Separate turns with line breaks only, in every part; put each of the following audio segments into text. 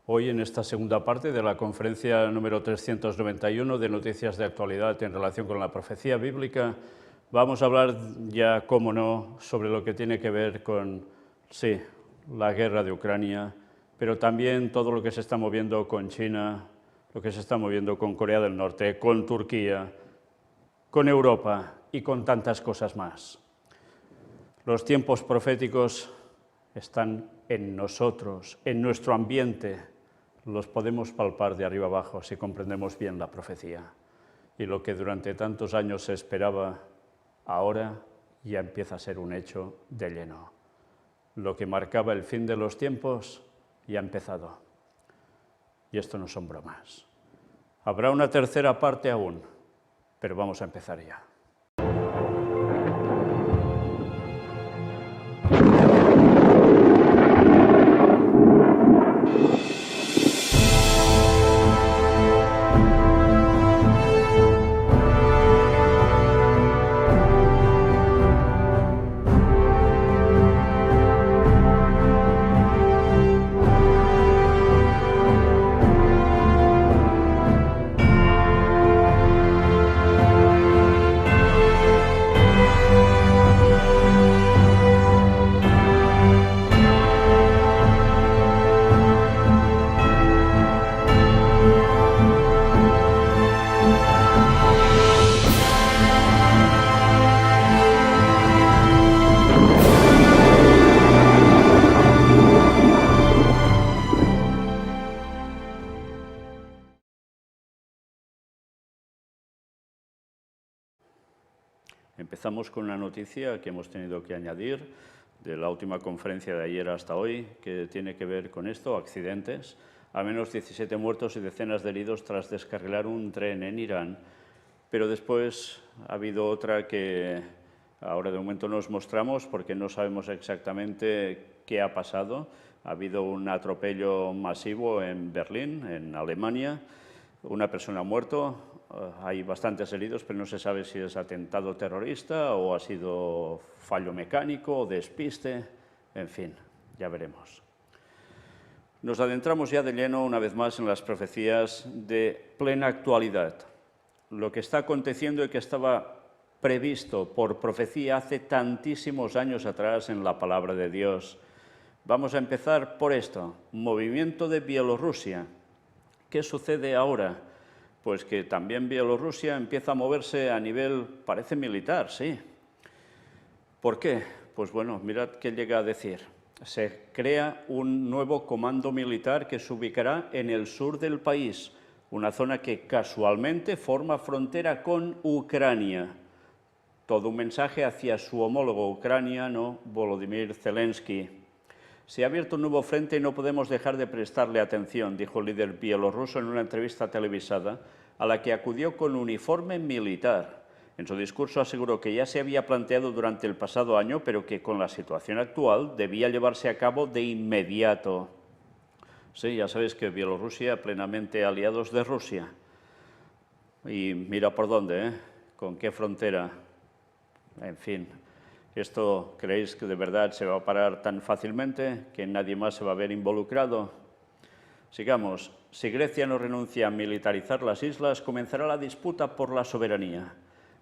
Hoy, en esta segunda parte de la conferencia número 391 de Noticias de Actualidad en relación con la profecía bíblica, vamos a hablar ya, cómo no, sobre lo que tiene que ver con, sí, la guerra de Ucrania, pero también todo lo que se está moviendo con China, lo que se está moviendo con Corea del Norte, con Turquía, con Europa y con tantas cosas más. Los tiempos proféticos están en nosotros, en nuestro ambiente. Los podemos palpar de arriba abajo si comprendemos bien la profecía. Y lo que durante tantos años se esperaba, ahora ya empieza a ser un hecho de lleno. Lo que marcaba el fin de los tiempos ya ha empezado. Y esto no son bromas. Habrá una tercera parte aún, pero vamos a empezar ya. Empezamos con una noticia que hemos tenido que añadir de la última conferencia de ayer hasta hoy, que tiene que ver con esto, accidentes. Al menos 17 muertos y decenas de heridos tras descarrilar un tren en Irán. Pero después ha habido otra que ahora de momento no os mostramos porque no sabemos exactamente qué ha pasado. Ha habido un atropello masivo en Berlín, en Alemania. Una persona ha muerto. Hay bastantes heridos, pero no se sabe si es atentado terrorista o ha sido fallo mecánico o despiste. En fin, ya veremos. Nos adentramos ya de lleno una vez más en las profecías de plena actualidad. Lo que está aconteciendo y que estaba previsto por profecía hace tantísimos años atrás en la palabra de Dios. Vamos a empezar por esto, movimiento de Bielorrusia. ¿Qué sucede ahora? Pues que también Bielorrusia empieza a moverse a nivel, parece militar, sí. ¿Por qué? Pues bueno, mirad qué llega a decir. Se crea un nuevo comando militar que se ubicará en el sur del país, una zona que casualmente forma frontera con Ucrania. Todo un mensaje hacia su homólogo ucraniano, Volodymyr Zelensky. Se ha abierto un nuevo frente y no podemos dejar de prestarle atención, dijo el líder bielorruso en una entrevista televisada a la que acudió con uniforme militar. En su discurso aseguró que ya se había planteado durante el pasado año, pero que con la situación actual debía llevarse a cabo de inmediato. Sí, ya sabéis que Bielorrusia plenamente aliados de Rusia. Y mira por dónde, con qué frontera. En fin. ¿Esto creéis que de verdad se va a parar tan fácilmente, que nadie más se va a ver involucrado? Sigamos. Si Grecia no renuncia a militarizar las islas, comenzará la disputa por la soberanía.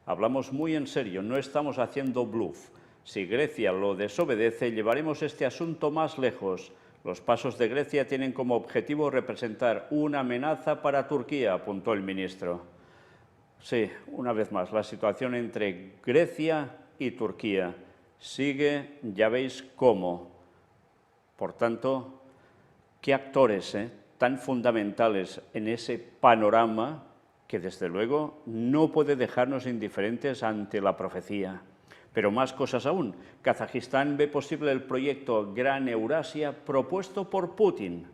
Hablamos muy en serio, no estamos haciendo bluff. Si Grecia lo desobedece, llevaremos este asunto más lejos. Los pasos de Grecia tienen como objetivo representar una amenaza para Turquía, apuntó el ministro. Sí, una vez más, la situación entre Grecia y Turquía sigue, ya veis cómo. Por tanto, qué actores tan fundamentales en ese panorama que desde luego no puede dejarnos indiferentes ante la profecía. Pero más cosas aún. Kazajistán ve posible el proyecto Gran Eurasia propuesto por Putin.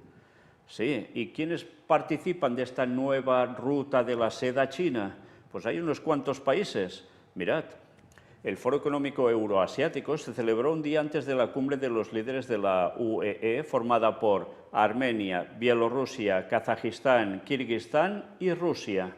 Sí, ¿y quiénes participan de esta nueva ruta de la seda china? Pues hay unos cuantos países. Mirad, el Foro Económico Euroasiático se celebró un día antes de la cumbre de los líderes de la UEE, formada por Armenia, Bielorrusia, Kazajistán, Kirguistán y Rusia,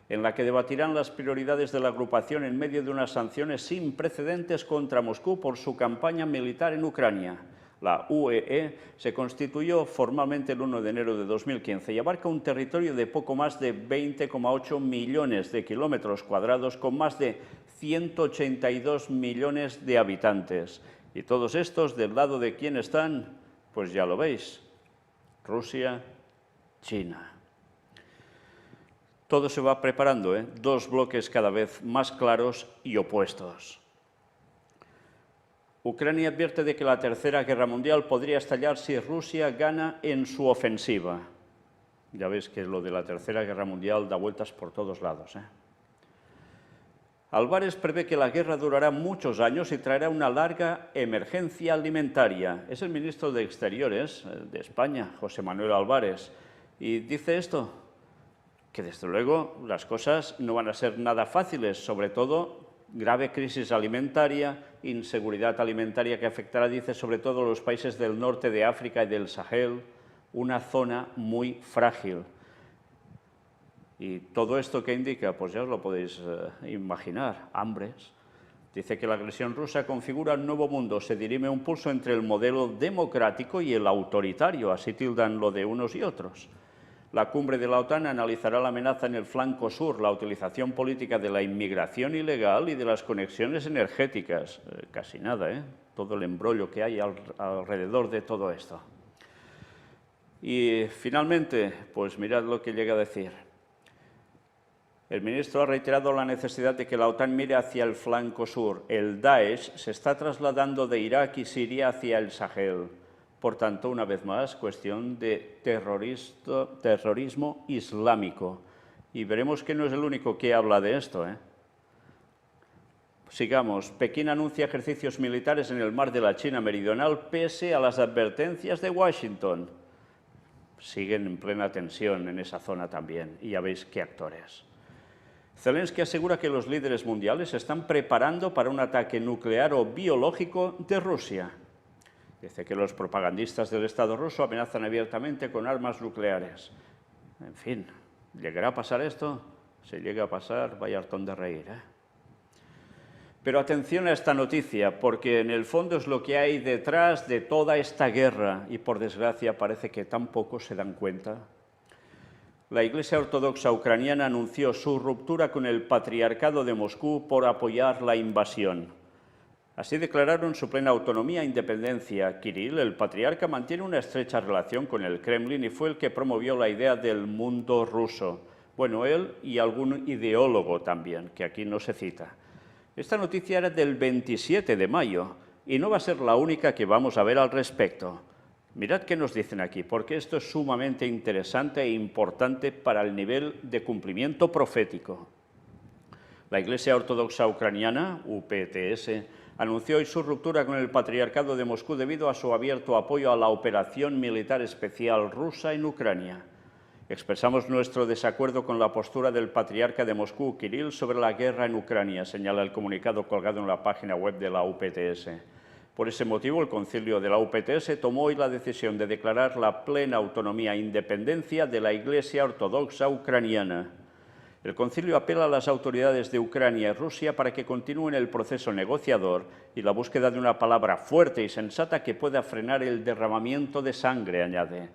en la que debatirán las prioridades de la agrupación en medio de unas sanciones sin precedentes contra Moscú por su campaña militar en Ucrania. La UEE se constituyó formalmente el 1 de enero de 2015 y abarca un territorio de poco más de 20,8 millones de kilómetros cuadrados con más de 182 millones de habitantes. Y todos estos, ¿del lado de quién están? Pues ya lo veis, Rusia, China. Todo se va preparando, dos bloques cada vez más claros y opuestos. Ucrania advierte de que la Tercera Guerra Mundial podría estallar si Rusia gana en su ofensiva. Ya veis que lo de la Tercera Guerra Mundial da vueltas por todos lados. Álvarez prevé que la guerra durará muchos años y traerá una larga emergencia alimentaria. Es el ministro de Exteriores de España, José Manuel Álvarez, y dice esto, que desde luego las cosas no van a ser nada fáciles, sobre todo grave crisis alimentaria, inseguridad alimentaria que afectará, dice, sobre todo a los países del norte de África y del Sahel, una zona muy frágil. ¿Y todo esto qué indica? Pues ya os lo podéis imaginar, hambres. Dice que la agresión rusa configura un nuevo mundo, se dirime un pulso entre el modelo democrático y el autoritario, así tildan lo de unos y otros. La cumbre de la OTAN analizará la amenaza en el flanco sur, la utilización política de la inmigración ilegal y de las conexiones energéticas. Casi nada, todo el embrollo que hay alrededor de todo esto. Y finalmente, pues mirad lo que llega a decir. El ministro ha reiterado la necesidad de que la OTAN mire hacia el flanco sur. El Daesh se está trasladando de Irak y Siria hacia el Sahel. Por tanto, una vez más, cuestión de terrorismo islámico. Y veremos que no es el único que habla de esto. Sigamos. Pekín anuncia ejercicios militares en el mar de la China Meridional pese a las advertencias de Washington. Siguen en plena tensión en esa zona también. Y ya veis qué actores. Zelensky asegura que los líderes mundiales se están preparando para un ataque nuclear o biológico de Rusia. Dice que los propagandistas del Estado ruso amenazan abiertamente con armas nucleares. En fin, ¿llegará a pasar esto? Si llega a pasar, vaya hartón de reír. Pero atención a esta noticia, porque en el fondo es lo que hay detrás de toda esta guerra y por desgracia parece que tampoco se dan cuenta. La Iglesia Ortodoxa Ucraniana anunció su ruptura con el Patriarcado de Moscú por apoyar la invasión. Así declararon su plena autonomía e independencia. Kirill, el patriarca, mantiene una estrecha relación con el Kremlin y fue el que promovió la idea del mundo ruso. Bueno, él y algún ideólogo también, que aquí no se cita. Esta noticia era del 27 de mayo y no va a ser la única que vamos a ver al respecto. Mirad qué nos dicen aquí, porque esto es sumamente interesante e importante para el nivel de cumplimiento profético. La Iglesia Ortodoxa Ucraniana, UPTS, anunció hoy su ruptura con el Patriarcado de Moscú debido a su abierto apoyo a la operación militar especial rusa en Ucrania. Expresamos nuestro desacuerdo con la postura del Patriarca de Moscú, Kirill, sobre la guerra en Ucrania, señala el comunicado colgado en la página web de la UPTS. Por ese motivo, el concilio de la UPTS tomó hoy la decisión de declarar la plena autonomía e independencia de la Iglesia Ortodoxa Ucraniana. El concilio apela a las autoridades de Ucrania y Rusia para que continúen el proceso negociador y la búsqueda de una palabra fuerte y sensata que pueda frenar el derramamiento de sangre, añade.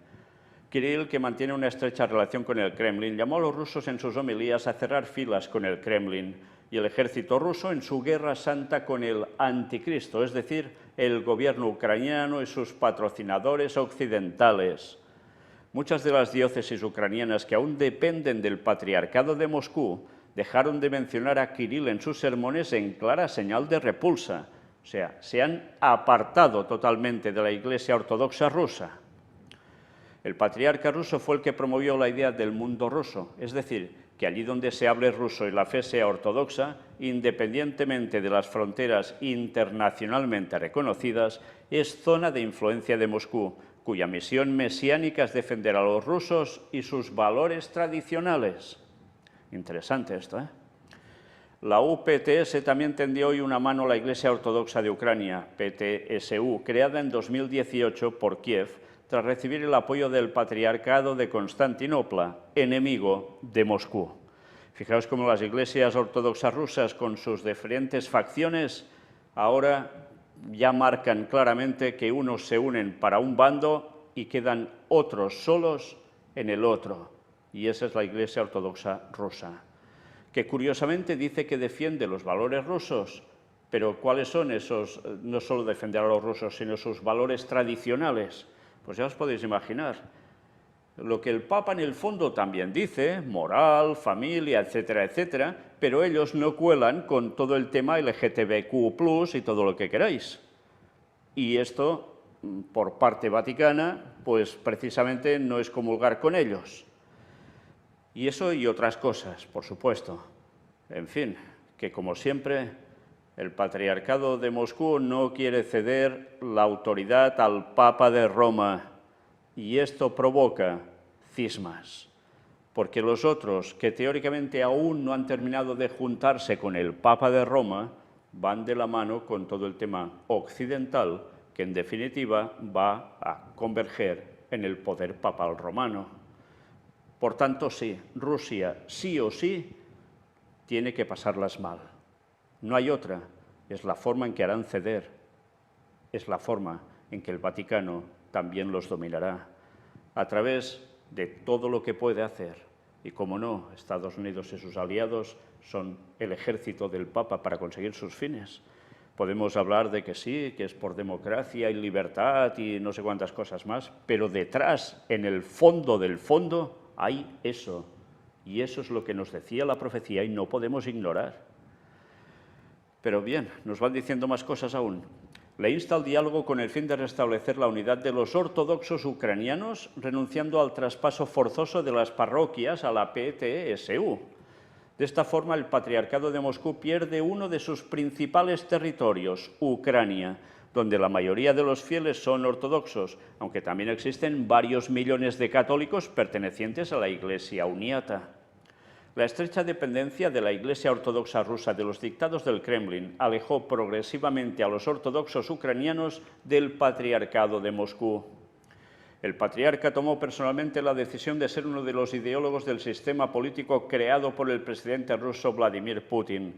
Kirill, que mantiene una estrecha relación con el Kremlin, llamó a los rusos en sus homilías a cerrar filas con el Kremlin y el ejército ruso en su guerra santa con el anticristo, es decir, el gobierno ucraniano y sus patrocinadores occidentales. Muchas de las diócesis ucranianas que aún dependen del Patriarcado de Moscú dejaron de mencionar a Kirill en sus sermones en clara señal de repulsa. O sea, se han apartado totalmente de la Iglesia Ortodoxa rusa. El patriarca ruso fue el que promovió la idea del mundo ruso, es decir, que allí donde se hable ruso y la fe sea ortodoxa, independientemente de las fronteras internacionalmente reconocidas, es zona de influencia de Moscú, cuya misión mesiánica es defender a los rusos y sus valores tradicionales. Interesante esto, La UPTS también tendió hoy una mano a la Iglesia Ortodoxa de Ucrania, PTSU, creada en 2018 por Kiev, tras recibir el apoyo del Patriarcado de Constantinopla, enemigo de Moscú. Fijaos cómo las iglesias ortodoxas rusas, con sus diferentes facciones, ahora ya marcan claramente que unos se unen para un bando y quedan otros solos en el otro. Y esa es la Iglesia Ortodoxa rusa, que curiosamente dice que defiende los valores rusos, pero ¿cuáles son esos? No solo defender a los rusos, sino sus valores tradicionales. Pues ya os podéis imaginar. Lo que el Papa en el fondo también dice, moral, familia, etcétera, etcétera, pero ellos no cuelan con todo el tema LGTBQ+, y todo lo que queráis. Y esto, por parte vaticana, pues precisamente no es comulgar con ellos. Y eso y otras cosas, por supuesto. En fin, que como siempre, el Patriarcado de Moscú no quiere ceder la autoridad al Papa de Roma. Y esto provoca cismas, porque los otros, que teóricamente aún no han terminado de juntarse con el Papa de Roma, van de la mano con todo el tema occidental, que en definitiva va a converger en el poder papal romano. Por tanto, sí, Rusia sí o sí tiene que pasarlas mal. No hay otra, es la forma en que harán ceder, es la forma en que el Vaticano también los dominará, a través de todo lo que puede hacer. Y como no, Estados Unidos y sus aliados son el ejército del Papa para conseguir sus fines. Podemos hablar de que sí, que es por democracia y libertad y no sé cuántas cosas más, pero detrás, en el fondo del fondo, hay eso. Y eso es lo que nos decía la profecía y no podemos ignorar. Pero bien, nos van diciendo más cosas aún. Le insta al diálogo con el fin de restablecer la unidad de los ortodoxos ucranianos, renunciando al traspaso forzoso de las parroquias a la PTSU. De esta forma, el Patriarcado de Moscú pierde uno de sus principales territorios, Ucrania, donde la mayoría de los fieles son ortodoxos, aunque también existen varios millones de católicos pertenecientes a la Iglesia uniata. La estrecha dependencia de la Iglesia Ortodoxa rusa de los dictados del Kremlin alejó progresivamente a los ortodoxos ucranianos del Patriarcado de Moscú. El patriarca tomó personalmente la decisión de ser uno de los ideólogos del sistema político creado por el presidente ruso Vladimir Putin.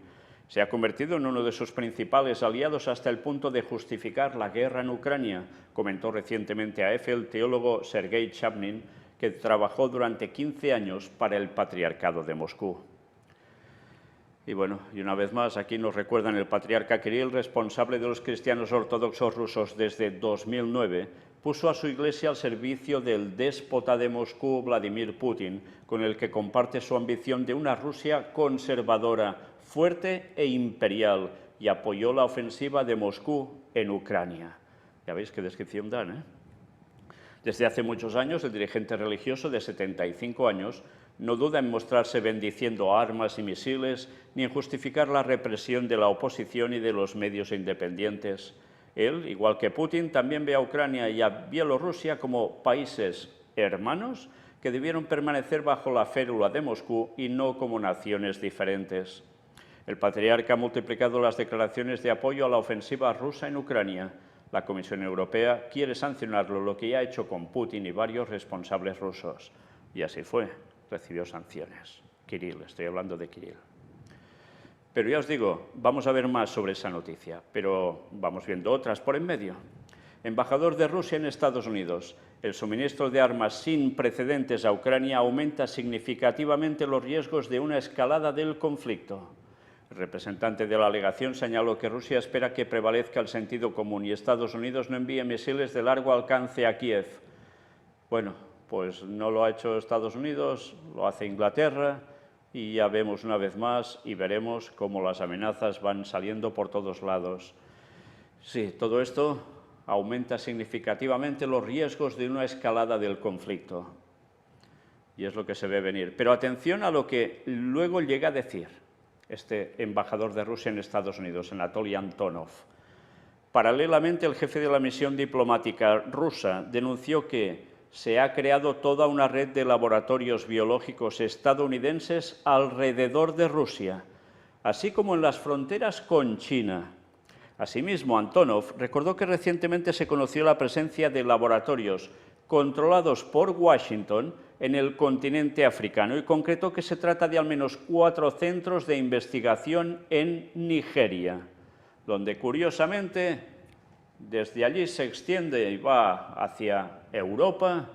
Se ha convertido en uno de sus principales aliados hasta el punto de justificar la guerra en Ucrania, comentó recientemente a EFE el teólogo Sergei Chapnin, que trabajó durante 15 años para el Patriarcado de Moscú. Y bueno, y una vez más, aquí nos recuerdan el patriarca Kirill, responsable de los cristianos ortodoxos rusos desde 2009, puso a su iglesia al servicio del déspota de Moscú, Vladimir Putin, con el que comparte su ambición de una Rusia conservadora, fuerte e imperial, y apoyó la ofensiva de Moscú en Ucrania. Ya veis qué descripción dan, ¿eh? Desde hace muchos años, el dirigente religioso de 75 años no duda en mostrarse bendiciendo armas y misiles, ni en justificar la represión de la oposición y de los medios independientes. Él, igual que Putin, también ve a Ucrania y a Bielorrusia como países hermanos que debieron permanecer bajo la férula de Moscú y no como naciones diferentes. El patriarca ha multiplicado las declaraciones de apoyo a la ofensiva rusa en Ucrania. La Comisión Europea quiere sancionarlo, lo que ya ha hecho con Putin y varios responsables rusos. Y así fue, recibió sanciones. Kirill, estoy hablando de Kirill. Pero ya os digo, vamos a ver más sobre esa noticia, pero vamos viendo otras por en medio. Embajador de Rusia en Estados Unidos. El suministro de armas sin precedentes a Ucrania aumenta significativamente los riesgos de una escalada del conflicto. El representante de la alegación señaló que Rusia espera que prevalezca el sentido común y Estados Unidos no envíe misiles de largo alcance a Kiev. Bueno, pues no lo ha hecho Estados Unidos, lo hace Inglaterra y ya vemos una vez más y veremos cómo las amenazas van saliendo por todos lados. Sí, todo esto aumenta significativamente los riesgos de una escalada del conflicto. Y es lo que se ve venir. Pero atención a lo que luego llega a decir este embajador de Rusia en Estados Unidos, Anatoly Antonov. Paralelamente, el jefe de la misión diplomática rusa denunció que se ha creado toda una red de laboratorios biológicos estadounidenses alrededor de Rusia, así como en las fronteras con China. Asimismo, Antonov recordó que recientemente se conoció la presencia de laboratorios controlados por Washington en el continente africano y concretó que se trata de al menos 4 centros de investigación en Nigeria, donde curiosamente Desde allí se extiende y va hacia Europa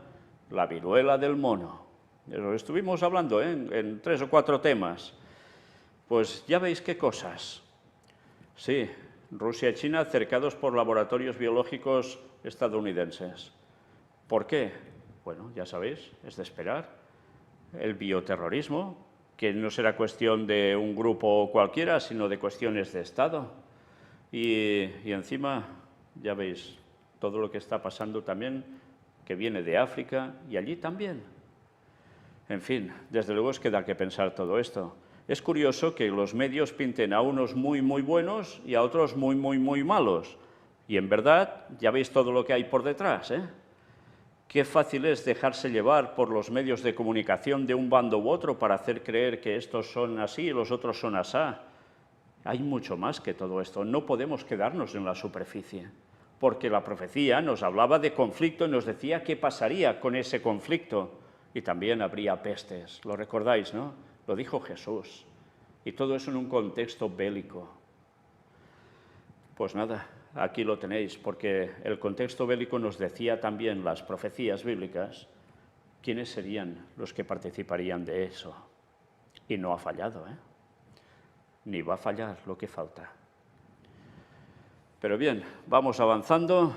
la viruela del mono. Lo estuvimos hablando en 3 o 4 temas. Pues ya veis qué cosas. Sí, Rusia y China cercados por laboratorios biológicos estadounidenses. ¿Por qué? Bueno, ya sabéis, es de esperar. El bioterrorismo, que no será cuestión de un grupo cualquiera, sino de cuestiones de Estado. Y encima, ya veis, todo lo que está pasando también, que viene de África, y allí también. En fin, desde luego es que da que pensar todo esto. Es curioso que los medios pinten a unos muy, muy buenos y a otros muy, muy, muy malos. Y en verdad, ya veis todo lo que hay por detrás, ¿eh? Qué fácil es dejarse llevar por los medios de comunicación de un bando u otro para hacer creer que estos son así y los otros son asá. Hay mucho más que todo esto. No podemos quedarnos en la superficie, porque la profecía nos hablaba de conflicto y nos decía qué pasaría con ese conflicto. Y también habría pestes, lo recordáis, ¿no? Lo dijo Jesús. Y todo eso en un contexto bélico. Pues nada, aquí lo tenéis, porque el contexto bélico nos decía también las profecías bíblicas quiénes serían los que participarían de eso. Y no ha fallado, ¿eh? Ni va a fallar lo que falta. Pero bien, vamos avanzando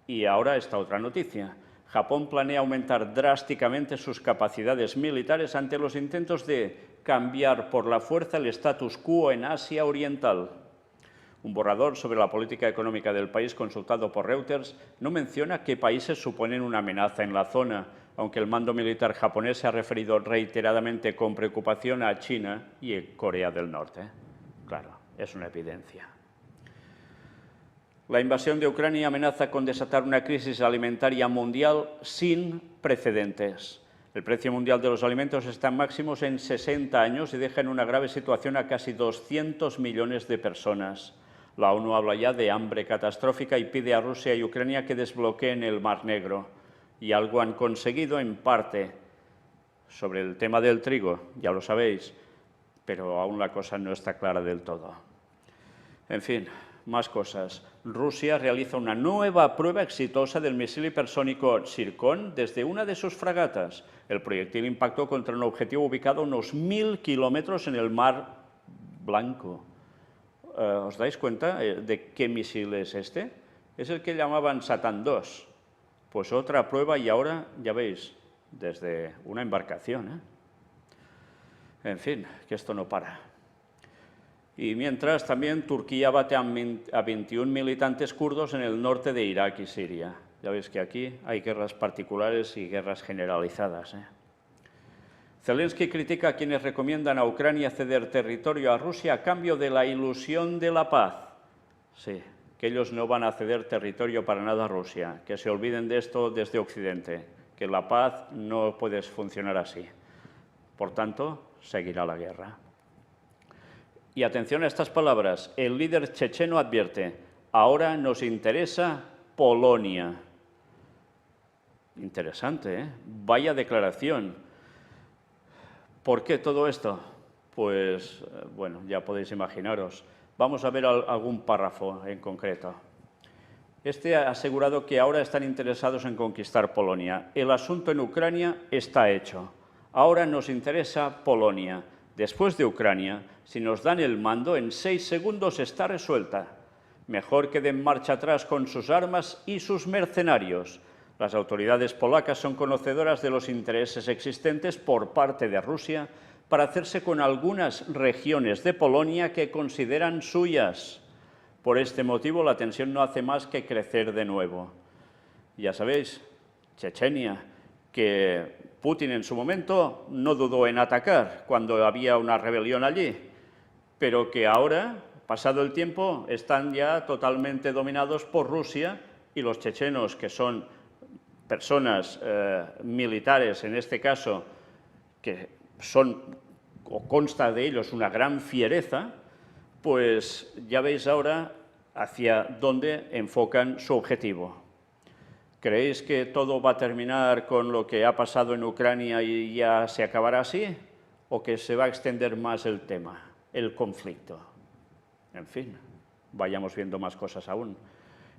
y ahora esta otra noticia. Japón planea aumentar drásticamente sus capacidades militares ante los intentos de cambiar por la fuerza el status quo en Asia Oriental. Un borrador sobre la política económica del país consultado por Reuters no menciona qué países suponen una amenaza en la zona, aunque el mando militar japonés se ha referido reiteradamente con preocupación a China y Corea del Norte. Claro, es una evidencia. La invasión de Ucrania amenaza con desatar una crisis alimentaria mundial sin precedentes. El precio mundial de los alimentos está en máximos en 60 años y deja en una grave situación a casi 200 millones de personas. La ONU habla ya de hambre catastrófica y pide a Rusia y Ucrania que desbloqueen el Mar Negro. Y algo han conseguido en parte. Sobre el tema del trigo, ya lo sabéis, pero aún la cosa no está clara del todo. En fin, más cosas. Rusia realiza una nueva prueba exitosa del misil hipersónico Zircon desde una de sus fragatas. El proyectil impactó contra un objetivo ubicado a unos 1000 kilómetros en el Mar Blanco. ¿Os dais cuenta de qué misil es este? Es el que llamaban Satán II. Pues otra prueba y ahora, ya veis, desde una embarcación, ¿eh? En fin, que esto no para. Y mientras, también Turquía bate a 21 militantes kurdos en el norte de Irak y Siria. Ya veis que aquí hay guerras particulares y guerras generalizadas, ¿eh? Zelensky critica a quienes recomiendan a Ucrania ceder territorio a Rusia a cambio de la ilusión de la paz. Sí, que ellos no van a ceder territorio para nada a Rusia, que se olviden de esto desde Occidente, que la paz no puede funcionar así. Por tanto, seguirá la guerra. Y atención a estas palabras, el líder checheno advierte, ahora nos interesa Polonia. Interesante, ¿eh? Vaya declaración. ¿Por qué todo esto? Pues, bueno, ya podéis imaginaros. Vamos a ver algún párrafo en concreto. Este ha asegurado que ahora están interesados en conquistar Polonia. El asunto en Ucrania está hecho. Ahora nos interesa Polonia. Después de Ucrania, si nos dan el mando, en 6 segundos está resuelta. Mejor que den marcha atrás con sus armas y sus mercenarios. Las autoridades polacas son conocedoras de los intereses existentes por parte de Rusia para hacerse con algunas regiones de Polonia que consideran suyas. Por este motivo, la tensión no hace más que crecer de nuevo. Ya sabéis, Chechenia, que Putin en su momento no dudó en atacar cuando había una rebelión allí, pero que ahora, pasado el tiempo, están ya totalmente dominados por Rusia y los chechenos, que son personas militares, en este caso, que son, o consta de ellos, una gran fiereza, pues ya veis ahora hacia dónde enfocan su objetivo. ¿Creéis que todo va a terminar con lo que ha pasado en Ucrania y ya se acabará así? ¿O que se va a extender más el tema, el conflicto? En fin, vayamos viendo más cosas aún.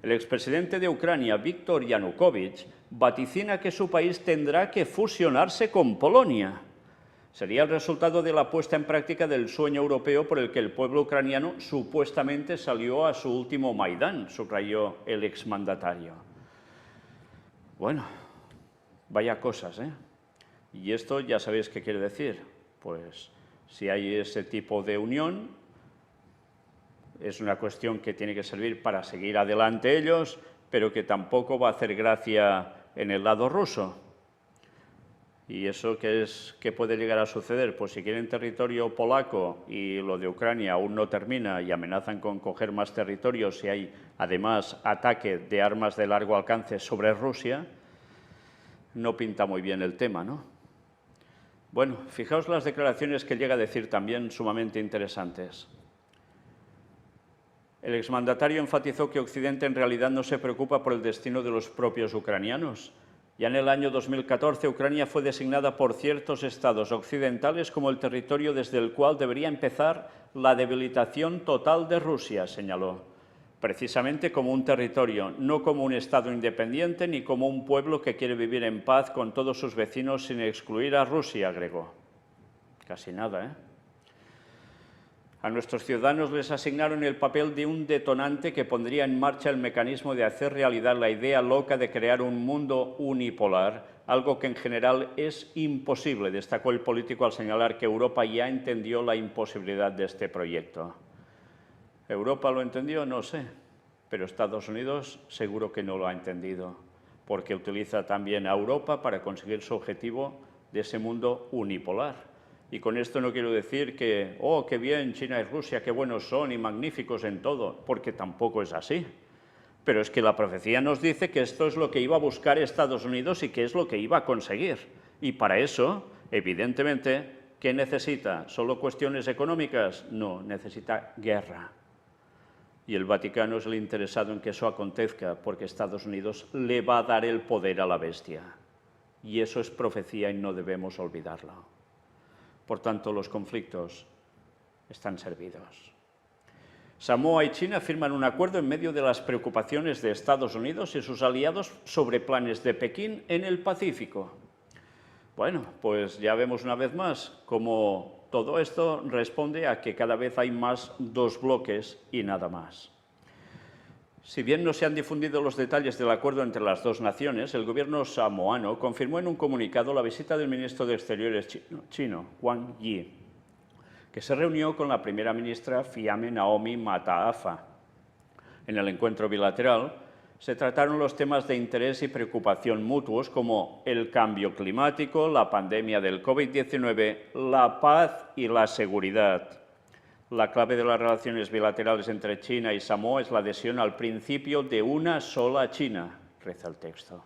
El expresidente de Ucrania, Víktor Yanukovych, vaticina que su país tendrá que fusionarse con Polonia. Sería el resultado de la puesta en práctica del sueño europeo por el que el pueblo ucraniano supuestamente salió a su último Maidán, subrayó el exmandatario. Bueno, vaya cosas, ¿eh? Y esto ya sabéis qué quiere decir. Pues si hay ese tipo de unión, es una cuestión que tiene que servir para seguir adelante ellos, pero que tampoco va a hacer gracia en el lado ruso. ¿Y eso qué puede llegar a suceder? Pues si quieren territorio polaco y lo de Ucrania aún no termina y amenazan con coger más territorios y hay además ataque de armas de largo alcance sobre Rusia, no pinta muy bien el tema, ¿no? Bueno, fijaos las declaraciones que llega a decir también sumamente interesantes. El exmandatario enfatizó que Occidente en realidad no se preocupa por el destino de los propios ucranianos. Ya en el año 2014, Ucrania fue designada por ciertos estados occidentales como el territorio desde el cual debería empezar la debilitación total de Rusia, señaló. Precisamente como un territorio, no como un estado independiente ni como un pueblo que quiere vivir en paz con todos sus vecinos sin excluir a Rusia, agregó. Casi nada, ¿eh? A nuestros ciudadanos les asignaron el papel de un detonante que pondría en marcha el mecanismo de hacer realidad la idea loca de crear un mundo unipolar, algo que en general es imposible, destacó el político al señalar que Europa ya entendió la imposibilidad de este proyecto. ¿Europa lo entendió? No sé, pero Estados Unidos seguro que no lo ha entendido, porque utiliza también a Europa para conseguir su objetivo de ese mundo unipolar. Y con esto no quiero decir que, oh, qué bien, China y Rusia, qué buenos son y magníficos en todo, porque tampoco es así. Pero es que la profecía nos dice que esto es lo que iba a buscar Estados Unidos y que es lo que iba a conseguir. Y para eso, evidentemente, ¿qué necesita? ¿Solo cuestiones económicas? No, necesita guerra. Y el Vaticano es el interesado en que eso acontezca, porque Estados Unidos le va a dar el poder a la bestia. Y eso es profecía y no debemos olvidarlo. Por tanto, los conflictos están servidos. Samoa y China firman un acuerdo en medio de las preocupaciones de Estados Unidos y sus aliados sobre planes de Pekín en el Pacífico. Bueno, pues ya vemos una vez más cómo todo esto responde a que cada vez hay más dos bloques y nada más. Si bien no se han difundido los detalles del acuerdo entre las dos naciones, el gobierno samoano confirmó en un comunicado la visita del ministro de Exteriores chino, Wang Yi, que se reunió con la primera ministra Fiame Naomi Mataafa. En el encuentro bilateral se trataron los temas de interés y preocupación mutuos como el cambio climático, la pandemia del COVID-19, la paz y la seguridad. La clave de las relaciones bilaterales entre China y Samoa es la adhesión al principio de una sola China, reza el texto.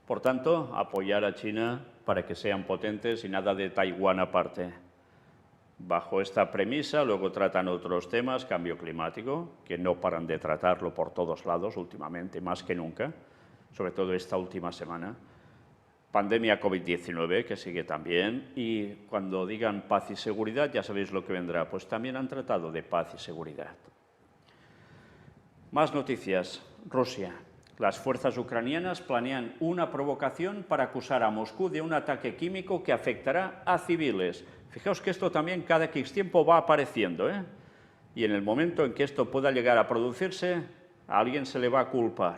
Por tanto, apoyar a China para que sean potentes y nada de Taiwán aparte. Bajo esta premisa, luego tratan otros temas, cambio climático, que no paran de tratarlo por todos lados últimamente, más que nunca, sobre todo esta última semana. Pandemia COVID-19, que sigue también, y cuando digan paz y seguridad, ya sabéis lo que vendrá, pues también han tratado de paz y seguridad. Más noticias. Rusia. Las fuerzas ucranianas planean una provocación para acusar a Moscú de un ataque químico que afectará a civiles. Fijaos que esto también cada X tiempo va apareciendo, ¿eh? Y en el momento en que esto pueda llegar a producirse, a alguien se le va a culpar.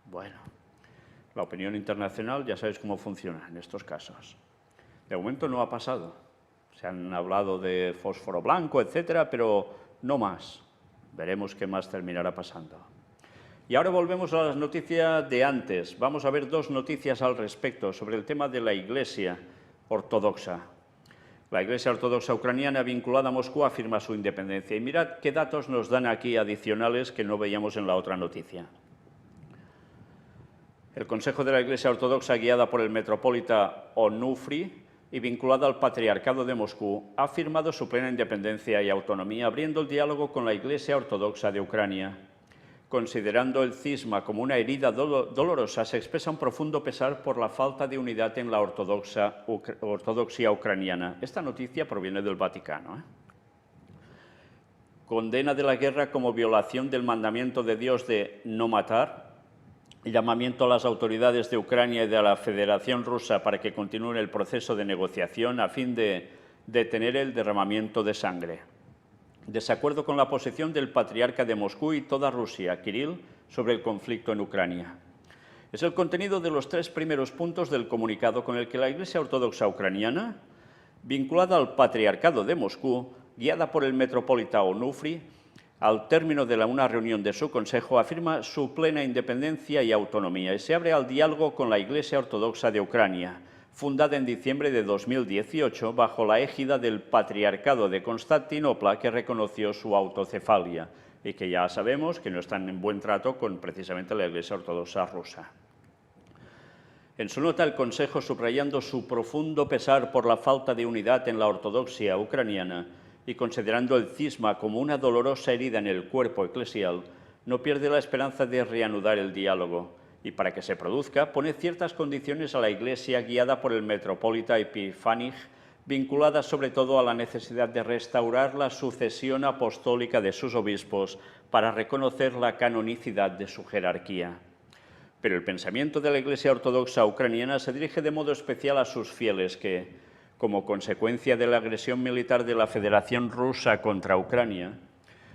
Bueno. La opinión internacional ya sabéis cómo funciona en estos casos. De momento no ha pasado. Se han hablado de fósforo blanco, etcétera, pero no más. Veremos qué más terminará pasando. Y ahora volvemos a las noticias de antes. Vamos a ver dos noticias al respecto sobre el tema de la Iglesia ortodoxa. La Iglesia ortodoxa ucraniana vinculada a Moscú afirma su independencia. Y mirad qué datos nos dan aquí adicionales que no veíamos en la otra noticia. El Consejo de la Iglesia Ortodoxa, guiada por el metropolita Onufri y vinculada al Patriarcado de Moscú, ha afirmado su plena independencia y autonomía, abriendo el diálogo con la Iglesia Ortodoxa de Ucrania. Considerando el cisma como una herida dolorosa, se expresa un profundo pesar por la falta de unidad en la ortodoxia ucraniana. Esta noticia proviene del Vaticano, ¿eh? condena de la guerra como violación del mandamiento de Dios de no matar, llamamiento a las autoridades de Ucrania y de la Federación Rusa para que continúen el proceso de negociación a fin de detener el derramamiento de sangre. Desacuerdo con la posición del patriarca de Moscú y toda Rusia, Kirill, sobre el conflicto en Ucrania. Es el contenido de los 3 primeros puntos del comunicado con el que la Iglesia Ortodoxa Ucraniana, vinculada al Patriarcado de Moscú, guiada por el metropolita Onufri, al término de una reunión de su consejo, afirma su plena independencia y autonomía y se abre al diálogo con la Iglesia Ortodoxa de Ucrania, fundada en diciembre de 2018 bajo la égida del Patriarcado de Constantinopla, que reconoció su autocefalia y que ya sabemos que no están en buen trato con precisamente la Iglesia Ortodoxa rusa. En su nota, el Consejo, subrayando su profundo pesar por la falta de unidad en la ortodoxia ucraniana y considerando el cisma como una dolorosa herida en el cuerpo eclesial, no pierde la esperanza de reanudar el diálogo y, para que se produzca, pone ciertas condiciones a la Iglesia guiada por el metropolita Epifanig, vinculadas sobre todo a la necesidad de restaurar la sucesión apostólica de sus obispos para reconocer la canonicidad de su jerarquía. Pero el pensamiento de la Iglesia Ortodoxa ucraniana se dirige de modo especial a sus fieles que, como consecuencia de la agresión militar de la Federación Rusa contra Ucrania,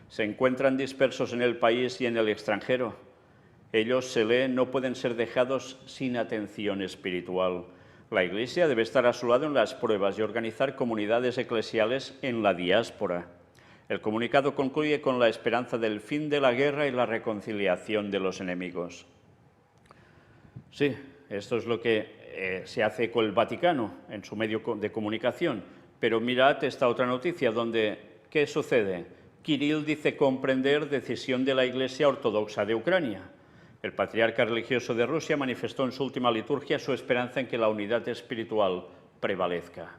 se encuentran dispersos en el país y en el extranjero. Ellos, se lee, no pueden ser dejados sin atención espiritual. La Iglesia debe estar a su lado en las pruebas y organizar comunidades eclesiales en la diáspora. El comunicado concluye con la esperanza del fin de la guerra y la reconciliación de los enemigos. Sí, esto es lo que se hace con el Vaticano en su medio de comunicación. Pero mirad esta otra noticia donde, ¿qué sucede? Kirill dice comprender decisión de la Iglesia Ortodoxa de Ucrania. El patriarca religioso de Rusia manifestó en su última liturgia su esperanza en que la unidad espiritual prevalezca.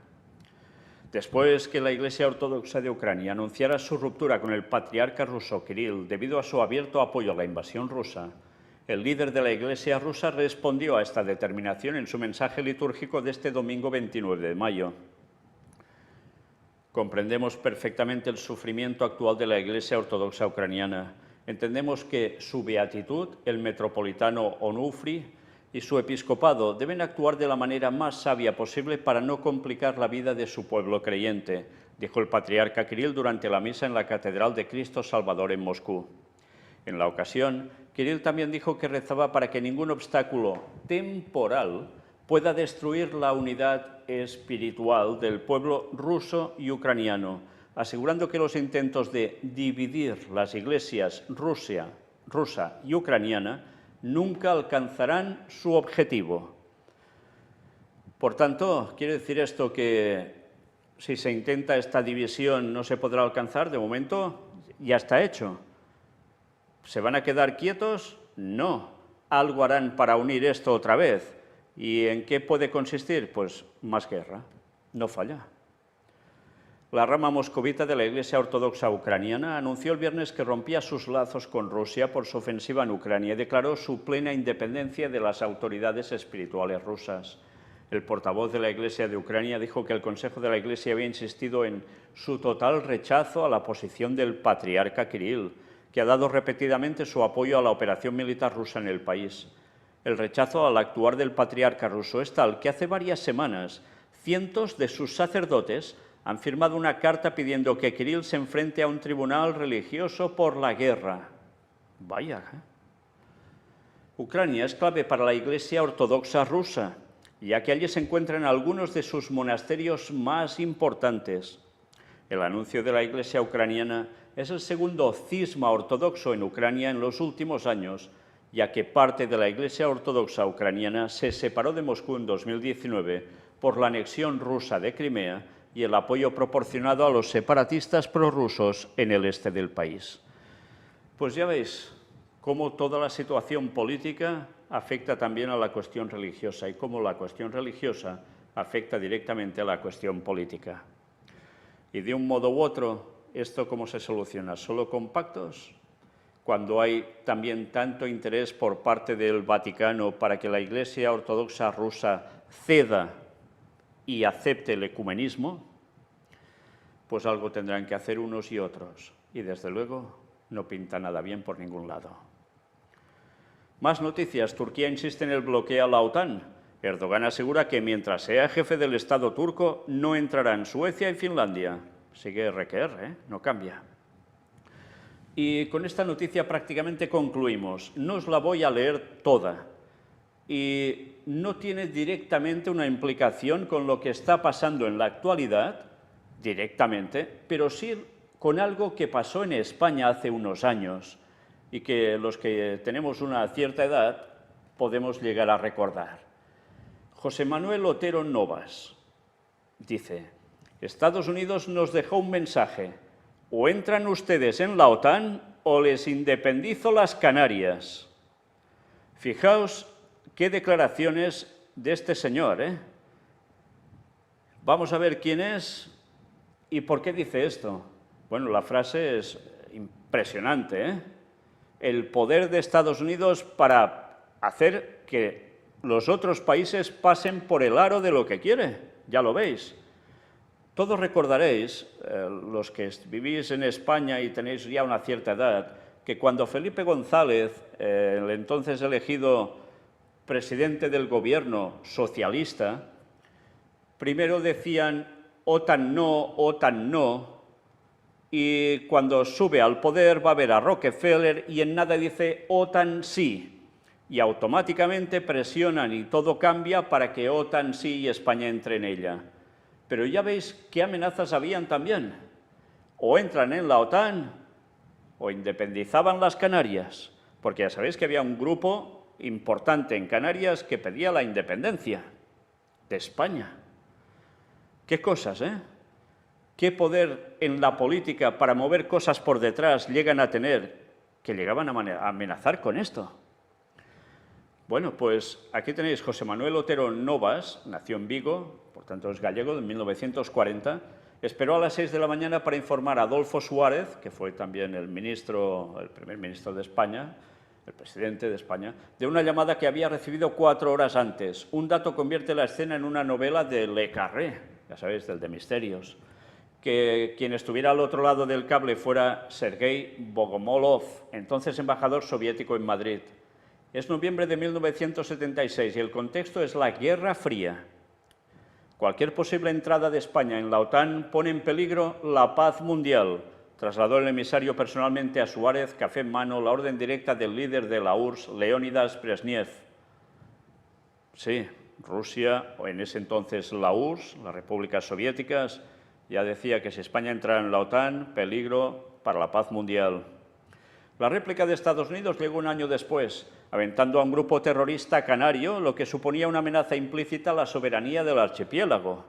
Después que la Iglesia Ortodoxa de Ucrania anunciara su ruptura con el patriarca ruso Kirill debido a su abierto apoyo a la invasión rusa, el líder de la Iglesia rusa respondió a esta determinación en su mensaje litúrgico de este domingo 29 de mayo. Comprendemos perfectamente el sufrimiento actual de la Iglesia Ortodoxa ucraniana. Entendemos que su beatitud, el metropolitano Onufri, y su episcopado deben actuar de la manera más sabia posible para no complicar la vida de su pueblo creyente, dijo el patriarca Kirill durante la misa en la Catedral de Cristo Salvador en Moscú. En la ocasión, Kirill también dijo que rezaba para que ningún obstáculo temporal pueda destruir la unidad espiritual del pueblo ruso y ucraniano, asegurando que los intentos de dividir las iglesias rusa y ucraniana nunca alcanzarán su objetivo. Por tanto, ¿quiere decir esto que si se intenta esta división no se podrá alcanzar? De momento ya está hecho. ¿Se van a quedar quietos? No. Algo harán para unir esto otra vez. ¿Y en qué puede consistir? Pues más guerra. No falla. La rama moscovita de la Iglesia Ortodoxa ucraniana anunció el viernes que rompía sus lazos con Rusia por su ofensiva en Ucrania y declaró su plena independencia de las autoridades espirituales rusas. El portavoz de la Iglesia de Ucrania dijo que el Consejo de la Iglesia había insistido en su total rechazo a la posición del patriarca Kirill, que ha dado repetidamente su apoyo a la operación militar rusa en el país. El rechazo al actuar del patriarca ruso es tal que hace varias semanas cientos de sus sacerdotes han firmado una carta pidiendo que Kirill se enfrente a un tribunal religioso por la guerra. Vaya, ¿eh? Ucrania es clave para la Iglesia Ortodoxa rusa, ya que allí se encuentran algunos de sus monasterios más importantes. El anuncio de la Iglesia ucraniana es el segundo cisma ortodoxo en Ucrania en los últimos años, ya que parte de la Iglesia Ortodoxa ucraniana se separó de Moscú en 2019 por la anexión rusa de Crimea y el apoyo proporcionado a los separatistas prorrusos en el este del país. Pues ya veis cómo toda la situación política afecta también a la cuestión religiosa y cómo la cuestión religiosa afecta directamente a la cuestión política. Y de un modo u otro, ¿esto cómo se soluciona? ¿Solo con pactos? Cuando hay también tanto interés por parte del Vaticano para que la Iglesia Ortodoxa rusa ceda y acepte el ecumenismo, pues algo tendrán que hacer unos y otros. y desde luego no pinta nada bien por ningún lado. Más noticias. Turquía insiste en el bloqueo a la OTAN. Erdogan asegura que mientras sea jefe del Estado turco no entrarán Suecia y Finlandia. Sigue RQR, no cambia. Y con esta noticia prácticamente concluimos. No os la voy a leer toda. Y no tiene directamente una implicación con lo que está pasando en la actualidad, directamente, pero sí con algo que pasó en España hace unos años y que los que tenemos una cierta edad podemos llegar a recordar. José Manuel Otero Novas dice: Estados Unidos nos dejó un mensaje: o entran ustedes en la OTAN o les independizo las Canarias. Fijaos qué declaraciones de este señor, ¿eh? Vamos a ver quién es y por qué dice esto. Bueno, la frase es impresionante, ¿eh? El poder de Estados Unidos para hacer que los otros países pasen por el aro de lo que quiere, ya lo veis. Todos recordaréis, los que vivís en España y tenéis ya una cierta edad, que cuando Felipe González, el entonces elegido presidente del gobierno socialista, primero decían OTAN no, y cuando sube al poder va a ver a Rockefeller y en nada dice OTAN sí, y automáticamente presionan y todo cambia para que OTAN sí y España entre en ella. Pero ya veis qué amenazas habían también. O entran en la OTAN o independizaban las Canarias, porque ya sabéis que había un grupo importante en Canarias que pedía la independencia de España. Qué cosas, ¿eh? Qué poder en la política para mover cosas por detrás llegan a tener, que llegaban a amenazar con esto. Bueno, pues aquí tenéis José Manuel Otero Novas, nació en Vigo, por tanto es gallego, de 1940, esperó a las 6 de la mañana para informar a Adolfo Suárez, que fue también el primer ministro de España, el presidente de España, de una llamada que había recibido 4 horas antes. Un dato convierte la escena en una novela de Le Carré, ya sabéis, del de Misterios. Que quien estuviera al otro lado del cable fuera Sergei Bogomolov, entonces embajador soviético en Madrid. Es noviembre de 1976 y el contexto es la Guerra Fría. Cualquier posible entrada de España en la OTAN pone en peligro la paz mundial. Trasladó el emisario personalmente a Suárez, café en mano, la orden directa del líder de la URSS, Leónidas Brezhnev. Sí, Rusia, o en ese entonces la URSS, las repúblicas soviéticas, ya decía que si España entrara en la OTAN, peligro para la paz mundial. La réplica de Estados Unidos llegó un año después, aventando a un grupo terrorista canario, lo que suponía una amenaza implícita a la soberanía del archipiélago.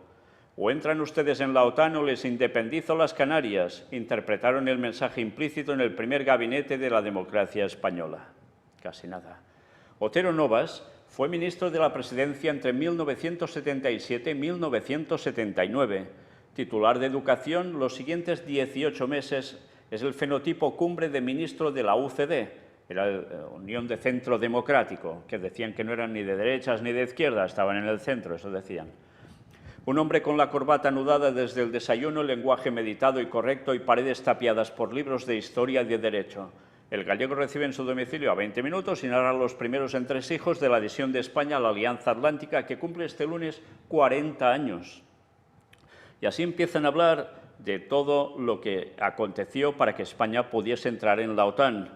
O entran ustedes en la OTAN o les independizo las Canarias, interpretaron el mensaje implícito en el primer gabinete de la democracia española. Casi nada. Otero Novas fue ministro de la Presidencia entre 1977 y 1979. Titular de Educación, los siguientes 18 meses es el fenotipo cumbre de ministro de la UCD, era la Unión de Centro Democrático, que decían que no eran ni de derechas ni de izquierdas, estaban en el centro, eso decían. Un hombre con la corbata anudada desde el desayuno, lenguaje meditado y correcto y paredes tapiadas por libros de historia y de derecho. El gallego recibe en su domicilio a 20 minutos y narra los primeros entresijos de la adhesión de España a la Alianza Atlántica, que cumple este lunes 40 años. Y así empiezan a hablar de todo lo que aconteció para que España pudiese entrar en la OTAN.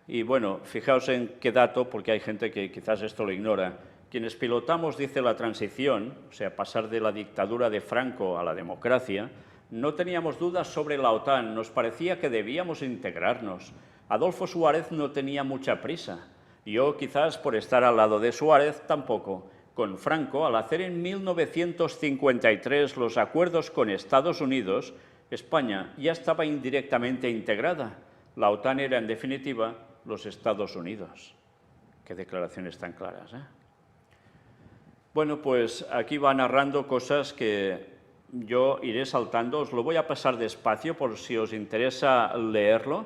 Y bueno, fijaos en qué dato, porque hay gente que quizás esto lo ignora. Quienes pilotamos, dice, la transición, o sea, pasar de la dictadura de Franco a la democracia, no teníamos dudas sobre la OTAN, nos parecía que debíamos integrarnos. Adolfo Suárez no tenía mucha prisa. Yo, quizás por estar al lado de Suárez, tampoco. Con Franco, al hacer en 1953 los acuerdos con Estados Unidos, España ya estaba indirectamente integrada. La OTAN era, en definitiva, los Estados Unidos. Qué declaraciones tan claras, ¿eh? Bueno, pues aquí va narrando cosas que yo iré saltando. Os lo voy a pasar despacio por si os interesa leerlo,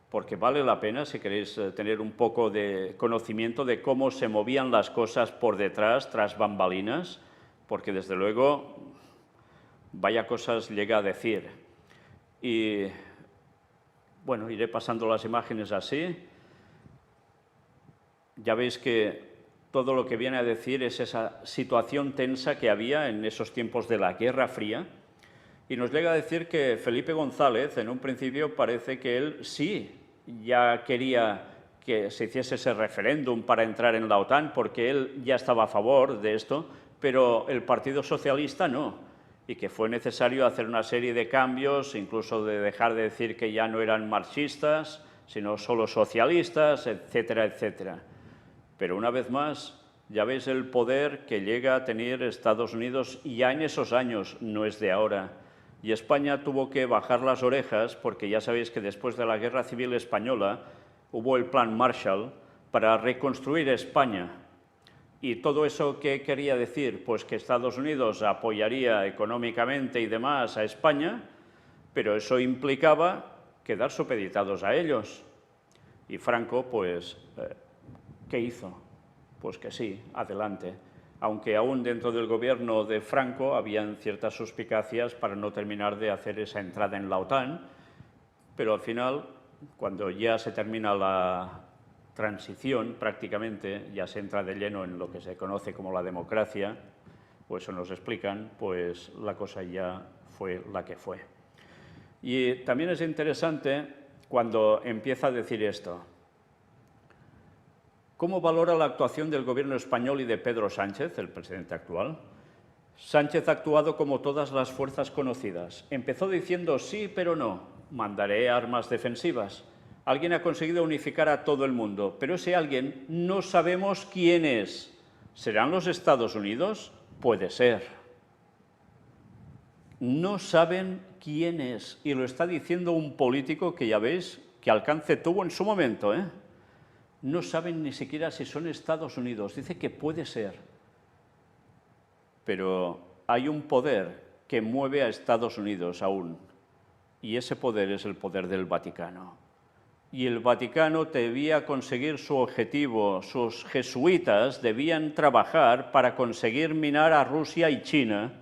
porque vale la pena si queréis tener un poco de conocimiento de cómo se movían las cosas por detrás, tras bambalinas, porque desde luego vaya cosas llega a decir. Y, bueno, iré pasando las imágenes así. Ya veis que todo lo que viene a decir es esa situación tensa que había en esos tiempos de la Guerra Fría. Y nos llega a decir que Felipe González, en un principio, parece que él sí ya quería que se hiciese ese referéndum para entrar en la OTAN, porque él ya estaba a favor de esto, pero el Partido Socialista no, y que fue necesario hacer una serie de cambios, incluso de dejar de decir que ya no eran marxistas, sino solo socialistas, etcétera, etcétera. Pero una vez más, ya veis el poder que llega a tener Estados Unidos ya en esos años, no es de ahora. Y España tuvo que bajar las orejas porque ya sabéis que después de la Guerra Civil Española hubo el Plan Marshall para reconstruir España. ¿Y todo eso qué quería decir? Pues que Estados Unidos apoyaría económicamente y demás a España, pero eso implicaba quedar supeditados a ellos. Y Franco, pues, ¿qué hizo? Pues que sí, adelante. Aunque aún dentro del gobierno de Franco habían ciertas suspicacias para no terminar de hacer esa entrada en la OTAN, pero al final, cuando ya se termina la transición, prácticamente, ya se entra de lleno en lo que se conoce como la democracia, pues eso nos explican, pues la cosa ya fue la que fue. Y también es interesante cuando empieza a decir esto. ¿Cómo valora la actuación del gobierno español y de Pedro Sánchez, el presidente actual? Sánchez ha actuado como todas las fuerzas conocidas. Empezó diciendo sí, pero no. Mandaré armas defensivas. Alguien ha conseguido unificar a todo el mundo, pero ese alguien no sabemos quién es. ¿Serán los Estados Unidos? Puede ser. No saben quién es, y lo está diciendo un político que ya veis que alcance tuvo en su momento, ¿eh? No saben ni siquiera si son Estados Unidos. Dice que puede ser. Pero hay un poder que mueve a Estados Unidos aún. Y ese poder es el poder del Vaticano. Y el Vaticano debía conseguir su objetivo. Sus jesuitas debían trabajar para conseguir minar a Rusia y China.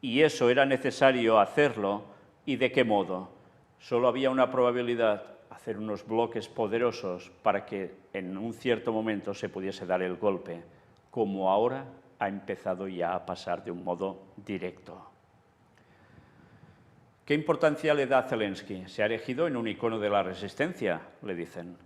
Y eso era necesario hacerlo. ¿Y de qué modo? Solo había una probabilidad: hacer unos bloques poderosos para que en un cierto momento se pudiese dar el golpe, como ahora ha empezado ya a pasar de un modo directo. ¿Qué importancia le da a Zelensky? Se ha erigido en un icono de la resistencia, le dicen.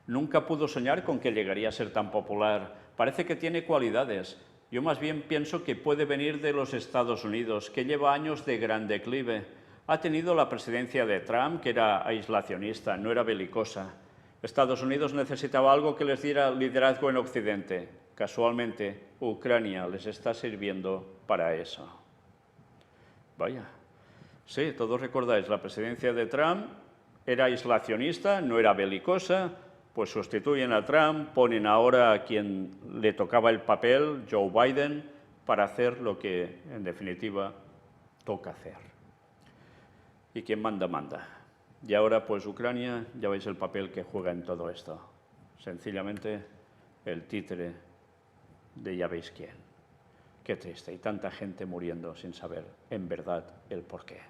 Nunca pudo soñar con que llegaría a ser tan popular. Parece que tiene cualidades. Yo más bien pienso que puede venir de los Estados Unidos, que lleva años de gran declive. Ha tenido la presidencia de Trump, que era aislacionista, no era belicosa. Estados Unidos necesitaba algo que les diera liderazgo en Occidente. Casualmente, Ucrania les está sirviendo para eso. Vaya. Sí, todos recordáis, la presidencia de Trump era aislacionista, no era belicosa, pues sustituyen a Trump, ponen ahora a quien le tocaba el papel, Joe Biden, para hacer lo que, en definitiva, toca hacer. Y quien manda, manda. Y ahora, pues, Ucrania, ya veis el papel que juega en todo esto. Sencillamente, el títere de ya veis quién. Qué triste, y tanta gente muriendo sin saber, en verdad, el porqué.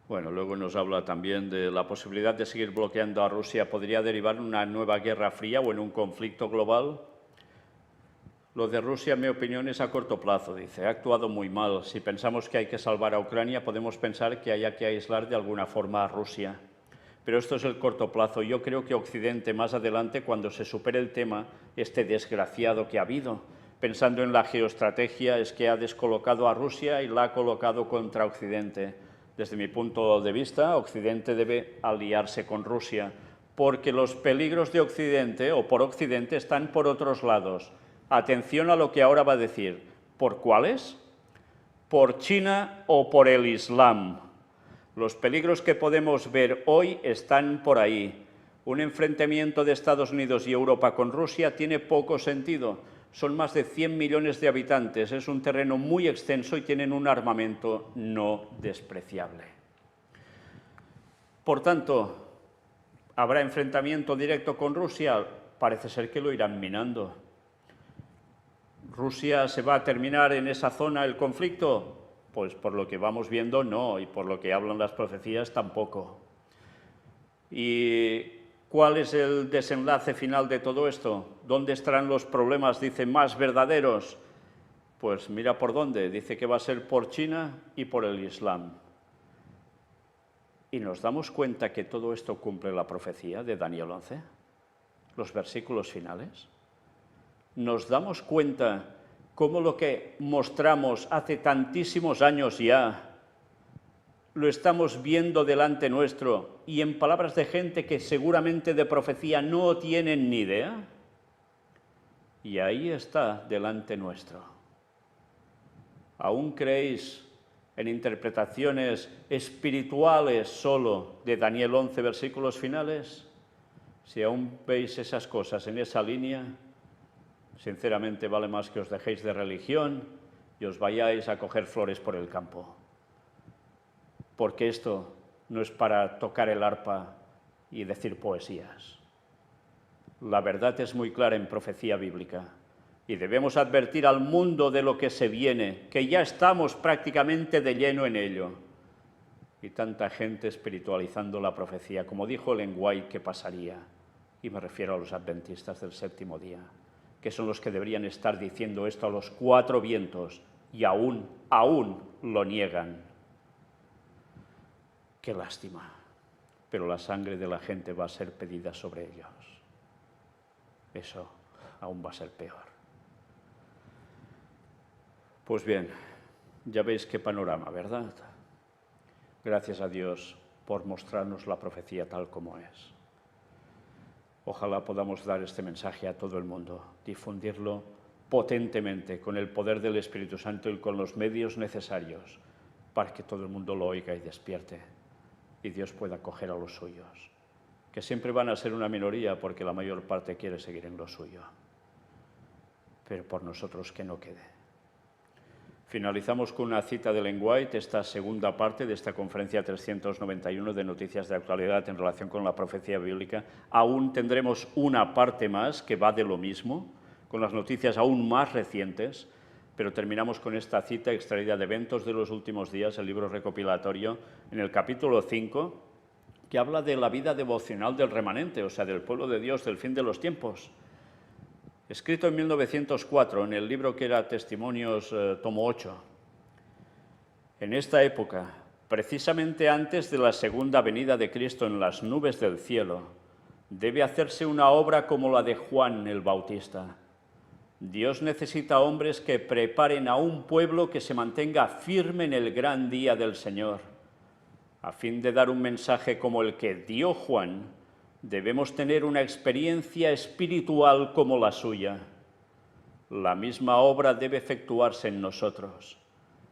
Bueno, luego nos habla también de la posibilidad de seguir bloqueando a Rusia. ¿Podría derivar en una nueva guerra fría o en un conflicto global? Lo de Rusia, en mi opinión, es a corto plazo, dice. Ha actuado muy mal. Si pensamos que hay que salvar a Ucrania, podemos pensar que haya que aislar de alguna forma a Rusia. Pero esto es el corto plazo. Yo creo que Occidente, más adelante, cuando se supere el tema, este desgraciado que ha habido, pensando en la geoestrategia, es que ha descolocado a Rusia y la ha colocado contra Occidente. Desde mi punto de vista, Occidente debe aliarse con Rusia, porque los peligros de Occidente o por Occidente están por otros lados. Atención a lo que ahora va a decir. ¿Por cuáles? ¿Por China o por el Islam? Los peligros que podemos ver hoy están por ahí. Un enfrentamiento de Estados Unidos y Europa con Rusia tiene poco sentido. Son más de 100 millones de habitantes, es un terreno muy extenso y tienen un armamento no despreciable. Por tanto, ¿habrá enfrentamiento directo con Rusia? Parece ser que lo irán minando. ¿Rusia se va a terminar en esa zona el conflicto? Pues por lo que vamos viendo, no, y por lo que hablan las profecías, tampoco. ¿Y cuál es el desenlace final de todo esto? ¿Dónde estarán los problemas, dice, más verdaderos? Pues mira por dónde, dice que va a ser por China y por el Islam. ¿Y nos damos cuenta que todo esto cumple la profecía de Daniel 11? Los versículos finales. ¿Nos damos cuenta cómo lo que mostramos hace tantísimos años ya lo estamos viendo delante nuestro y en palabras de gente que seguramente de profecía no tienen ni idea? Y ahí está delante nuestro. ¿Aún creéis en interpretaciones espirituales solo de Daniel 11, versículos finales? Si aún veis esas cosas en esa línea, sinceramente vale más que os dejéis de religión y os vayáis a coger flores por el campo. Porque esto no es para tocar el arpa y decir poesías. La verdad es muy clara en profecía bíblica y debemos advertir al mundo de lo que se viene, que ya estamos prácticamente de lleno en ello. Y tanta gente espiritualizando la profecía, como dijo Ellen White que pasaría, y me refiero a los adventistas del séptimo día, que son los que deberían estar diciendo esto a los cuatro vientos y aún lo niegan. Qué lástima, pero la sangre de la gente va a ser pedida sobre ellos. Eso aún va a ser peor. Pues bien, ya veis qué panorama, ¿verdad? Gracias a Dios por mostrarnos la profecía tal como es. Ojalá podamos dar este mensaje a todo el mundo, difundirlo potentemente con el poder del Espíritu Santo y con los medios necesarios para que todo el mundo lo oiga y despierte y Dios pueda acoger a los suyos, que siempre van a ser una minoría porque la mayor parte quiere seguir en lo suyo, pero por nosotros que no quede. Finalizamos con una cita de Ellen White, esta segunda parte de esta conferencia 391 de Noticias de Actualidad en relación con la profecía bíblica. Aún tendremos una parte más que va de lo mismo, con las noticias aún más recientes, pero terminamos con esta cita extraída de Eventos de los Últimos Días, el libro recopilatorio, en el capítulo 5, que habla de la vida devocional del remanente, o sea, del pueblo de Dios del fin de los tiempos. Escrito en 1904, en el libro que era Testimonios, tomo 8. En esta época, precisamente antes de la segunda venida de Cristo en las nubes del cielo, debe hacerse una obra como la de Juan el Bautista. Dios necesita hombres que preparen a un pueblo que se mantenga firme en el gran día del Señor. A fin de dar un mensaje como el que dio Juan, debemos tener una experiencia espiritual como la suya. La misma obra debe efectuarse en nosotros.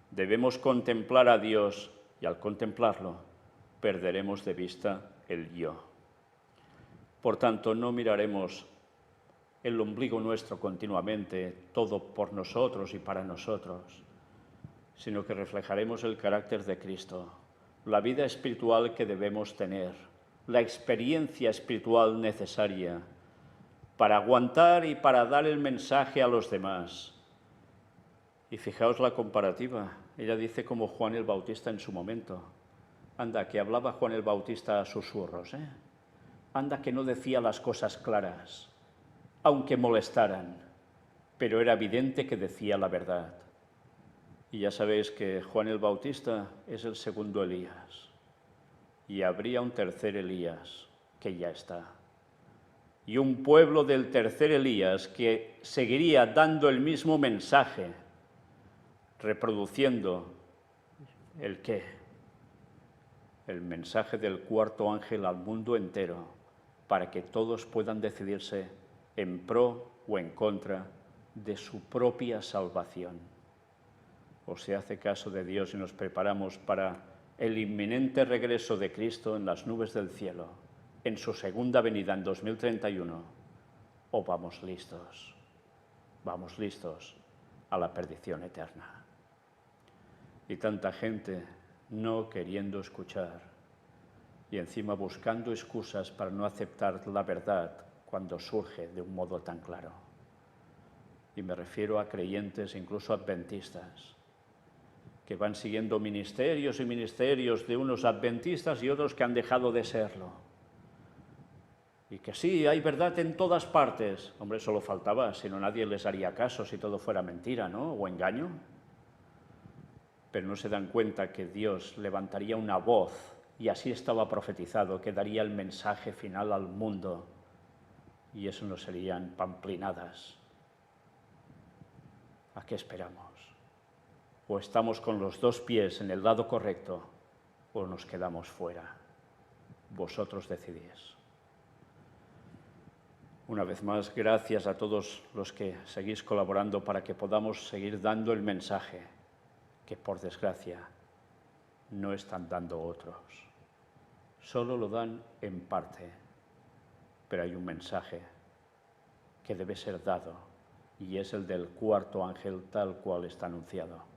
Debemos contemplar a Dios y al contemplarlo perderemos de vista el yo. Por tanto, no miraremos el ombligo nuestro continuamente, todo por nosotros y para nosotros, sino que reflejaremos el carácter de Cristo, la vida espiritual que debemos tener, la experiencia espiritual necesaria para aguantar y para dar el mensaje a los demás. Y fijaos la comparativa. Ella dice como Juan el Bautista en su momento. Anda, que hablaba Juan el Bautista a susurros, ¿eh? Anda, que no decía las cosas claras, aunque molestaran, pero era evidente que decía la verdad. Y ya sabéis que Juan el Bautista es el segundo Elías. Y habría un tercer Elías, que ya está. Y un pueblo del tercer Elías que seguiría dando el mismo mensaje, reproduciendo ¿el qué? El mensaje del cuarto ángel al mundo entero, para que todos puedan decidirse en pro o en contra de su propia salvación. O se hace caso de Dios y nos preparamos para el inminente regreso de Cristo en las nubes del cielo, en su segunda venida en 2031, o vamos listos a la perdición eterna. Y tanta gente no queriendo escuchar y encima buscando excusas para no aceptar la verdad cuando surge de un modo tan claro. Y me refiero a creyentes, incluso adventistas, que van siguiendo ministerios y ministerios de unos adventistas y otros que han dejado de serlo. Y que sí, hay verdad en todas partes. Hombre, solo faltaba, si no nadie les haría caso si todo fuera mentira, ¿no? O engaño. Pero no se dan cuenta que Dios levantaría una voz, y así estaba profetizado, que daría el mensaje final al mundo. Y eso no serían pamplinadas. ¿A qué esperamos? O estamos con los dos pies en el lado correcto, o nos quedamos fuera. Vosotros decidís. Una vez más, gracias a todos los que seguís colaborando para que podamos seguir dando el mensaje que, por desgracia, no están dando otros. Solo lo dan en parte, pero hay un mensaje que debe ser dado, y es el del cuarto ángel tal cual está anunciado.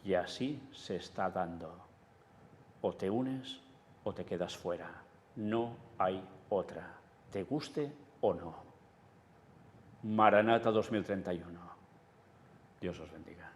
Y así se está dando. O te unes o te quedas fuera. No hay otra, te guste o no. Maranata 2031. Dios os bendiga.